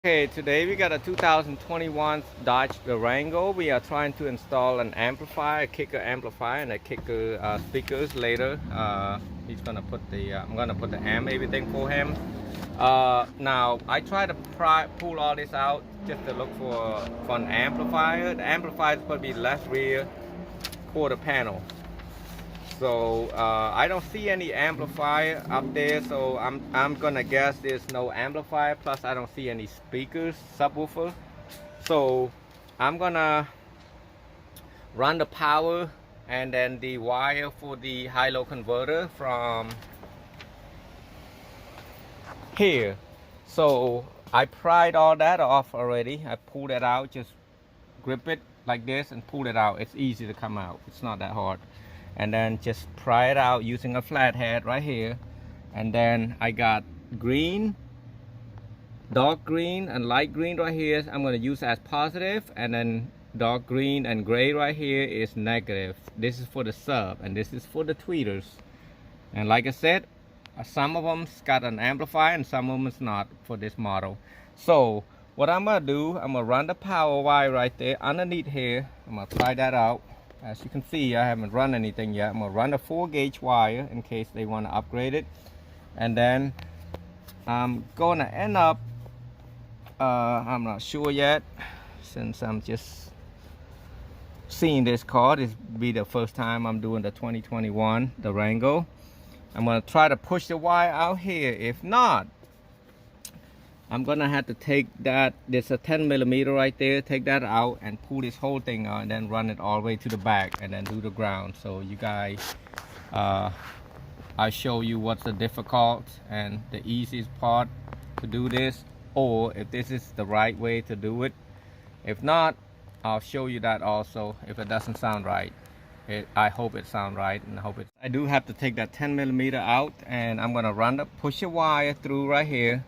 Okay, today we got a 2021 Dodge Durango. We are trying to install an amplifier, a kicker amplifier, and a kicker speakers later. He's gonna put the, I'm gonna put the amp everything for him. Now I try to pull all this out just to look for an amplifier. The amplifier is supposed to be left rear quarter panel. So I don't see any amplifier up there, so I'm gonna guess there's no amplifier. Plus I don't see any speakers, subwoofer. So I'm gonna run the power and then the wire for the high-low converter from here. So I pried all that off already. I pulled it out, just grip it like this and pull it out. It's easy to come out, it's not that hard. And then just pry it out using a flathead right here. And then I got green, dark green and light green right here. I'm going to use as positive, and then dark green and gray right here is negative. This is for the sub and this is for the tweeters. And like I said, some of them got an amplifier and some of them is not for this model. So what I'm going to do, I'm going to run the power wire right there underneath here. I'm going to pry that out. As you can see, I haven't run anything yet. I'm going to run a 4-gauge wire in case they want to upgrade it. And then I'm going to end up, I'm not sure yet, since I'm just seeing this car. This will be the first time I'm doing the 2021 Durango. I'm going to try to push the wire out here. If not, I'm gonna have to take that, there's a 10mm right there, take that out and pull this whole thing out and then run it all the way to the back and then do the ground. So you guys, I'll show you what's the difficult and the easiest part to do this, or if this is the right way to do it. If not, I'll show you that also if it doesn't sound right. I hope it sounds right, and I do have to take that 10mm out, and I'm gonna push the wire through right here.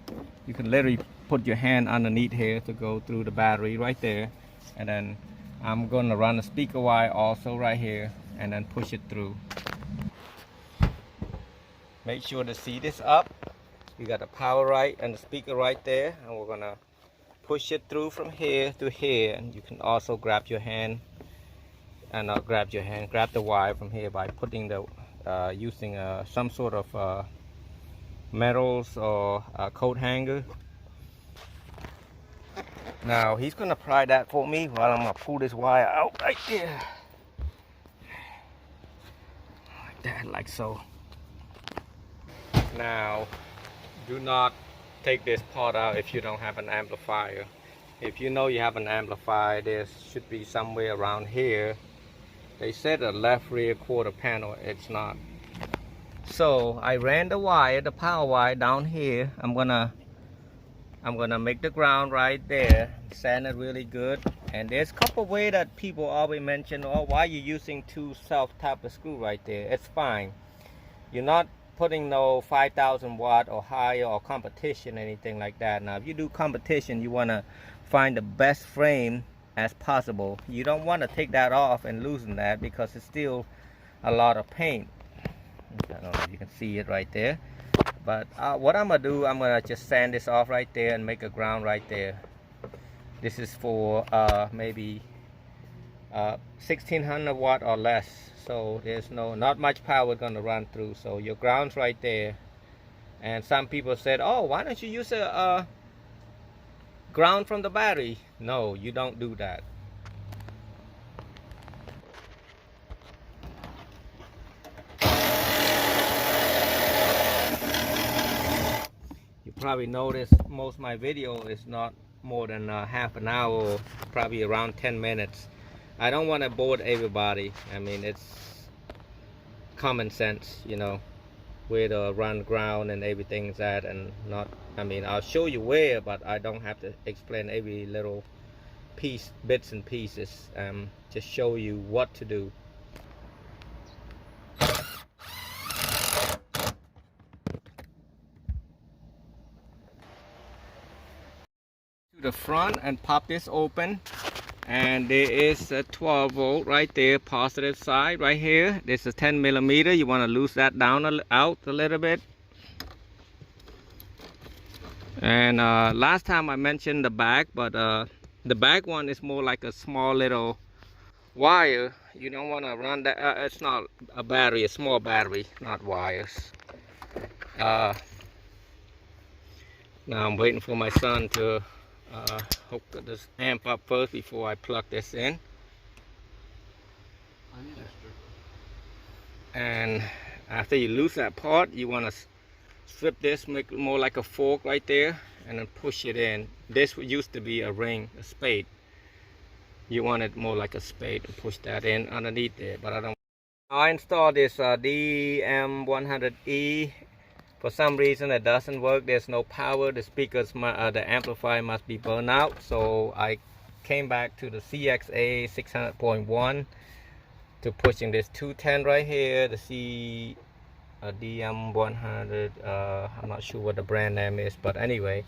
You can literally put your hand underneath here to go through the battery right there, and then I'm gonna run the speaker wire also right here and then push it through. Make sure the seat is up. You got the power right and the speaker right there, and we're gonna push it through from here to here. And you can also grab your hand and grab the wire from here by putting the using some sort of metals or a coat hanger. Now he's gonna pry that for me while I'm gonna pull this wire out right there, like that, like so. Now do not take this part out if you don't have an amplifier. If you know you have an amplifier, there should be somewhere around here. They said a left rear quarter panel, it's not. So I ran the wire, the power wire down here. I'm gonna make the ground right there, sand it really good. And there's a couple ways that people always mention, oh, why you using 2 self type of screw right there. It's fine. You're not putting no 5,000 watt or higher or competition, anything like that. Now if you do competition, you want to find the best frame as possible. You don't want to take that off and loosen that, because it's still a lot of paint. I don't know if you can see it right there, but what I'm gonna do, I'm gonna just sand this off right there and make a ground right there. This is for maybe 1600 watt or less, so there's not much power gonna run through. So your ground's right there. And some people said, oh, why don't you use a ground from the battery? No, you don't do that. You probably notice most of my video is not more than half an hour, or probably around 10 minutes. I don't want to bore everybody. I mean, it's common sense, you know, where to run ground and everything is at, and not, I mean, I'll show you where, but I don't have to explain every little piece, bits and pieces. Just show you what to do. To the front and pop this open, and there is a 12 volt right there, positive side right here. This is 10mm. You want to loose that down out a little bit. And last time I mentioned the back, but the back one is more like a small little wire. You don't want to run that. It's not a battery, a small battery, not wires. Now I'm waiting for my son to hook this amp up first before I plug this in. And after you lose that part, you want to strip this, make it more like a fork right there, and then push it in. This used to be a ring, a spade. You want it more like a spade and push that in underneath there, but I don't. I installed this DM100E. For some reason it doesn't work. There's no power. The speakers, the amplifier must be burned out. So I came back to the CXA 600.1 to pushing this 210 right here. The DM100. I'm not sure what the brand name is, but anyway,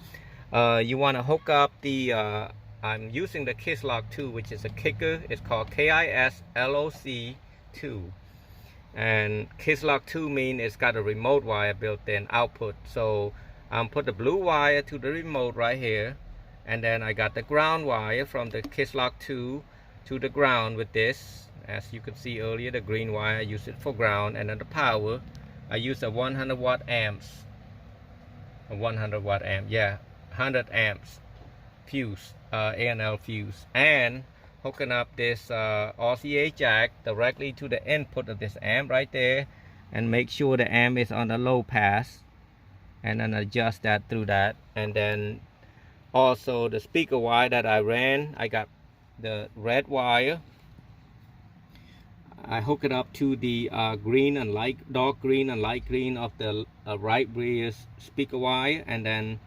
you want to hook up the. I'm using the KISLOC 2, which is a kicker. It's called KISLOC 2. And KISLOC 2 means it's got a remote wire built in output. So I'm put the blue wire to the remote right here, and then I got the ground wire from the KISLOC 2 to the ground with this. As you could see earlier, the green wire I use it for ground, and then the power I use a 100 watt amps. A 100 watt amp, yeah, 100 amps fuse, A&L fuse, and hooking up this RCA jack directly to the input of this amp right there, and make sure the amp is on the low pass, and then adjust that through that. And then also the speaker wire that I ran, I got the red wire. I hook it up to the green and dark green and light green of the right rear speaker wire, and then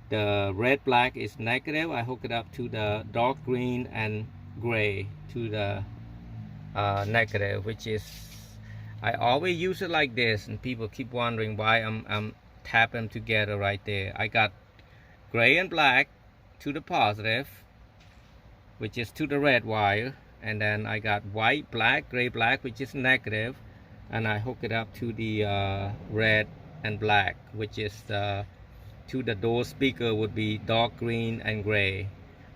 the red black is negative. I hook it up to the dark green and gray to the negative, which is, I always use it like this, and people keep wondering why I'm tapping them together right there. I got gray and black to the positive, which is to the red wire, and then I got white, black, gray, black, which is negative, and I hook it up to the red and black, which is to the door speaker would be dark green and gray.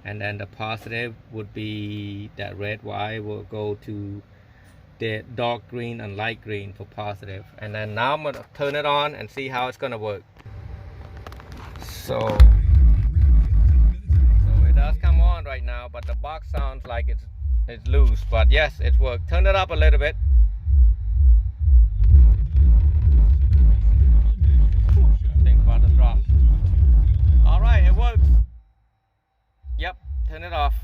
And then the positive would be that red wire will go to the dark green and light green for positive. And then now I'm going to turn it on and see how it's going to work. So it does come on right now, but the box sounds like it's loose. But yes, it worked. Turn it up a little bit. I think about to drop. All right, it works. Yep, turn it off.